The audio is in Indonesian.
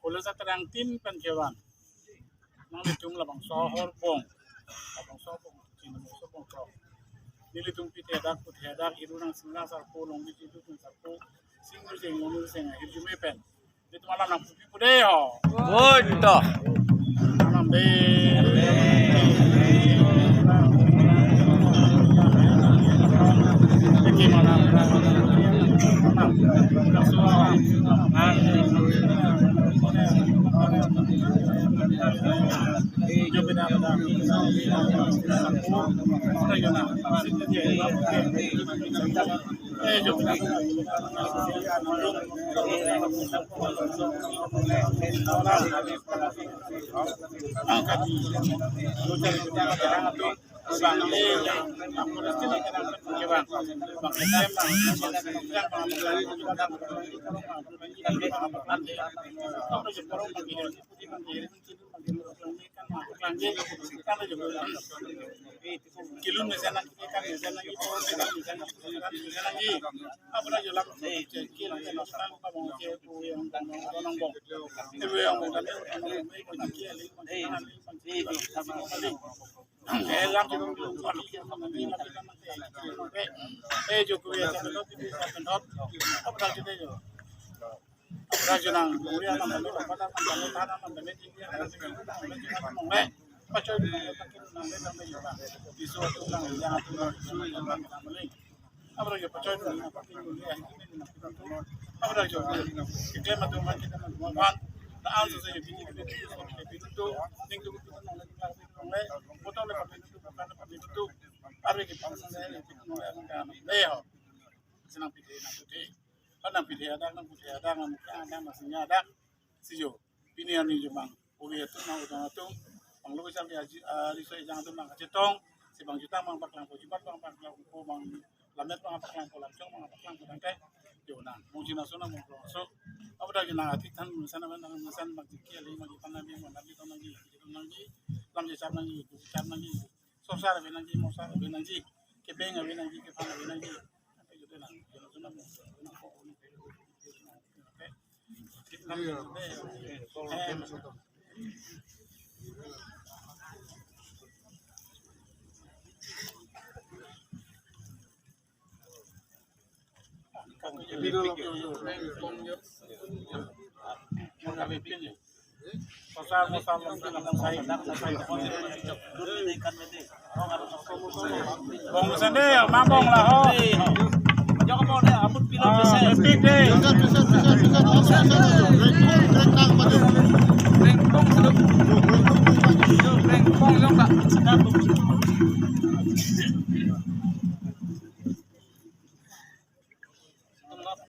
Kalau sa terang tim kan kewan nang litung labang sohor bong labang sohor cina mo sobong pro nilitung pite dak put hedak iru nang singa sarpo long di situ tun sarpo singur jeng ngomong senga hirjume pen itu malam nang pupi pude ho Bondo. malam be kilun misalnya kan misalnya itu misalnya apa lagi lah kilun yang sekarang apa mau ke yang orang bong itu yang mau kan elang juga Jokowi yang menot itu menot apa lagi itu Rajunan, kemudian namanya pada namanya tanah namanya tinggi namanya pacoy namanya juga di suatu yang namanya apa lagi pacoy apa tinggi apa lagi kita matu kita matuan nah also saya itu ning itu namanya botol lepas itu ada di bangsa saya itu namanya leo senang pilih nak pilih ada nang masihnya ada sijo ini yang ni jemang oke itu nang utang itu bang lu bisa lihat risoi jangan tu mang cetong si bang juta mang paklang ko jibat bang paklang ko bang lamet bang paklang ko lancong bang paklang ko tangkai jona mungkin nasona mau so apa dah jena ati tan sana bang jiki ali magi nabi lam je cap nangi so sara benangi mo sara benangi ke benga benangi ke pana benangi apa itu nang jona mo Bong sende mabong lah ho. Jangan mau deh, ampun pilih bisa. Bisa.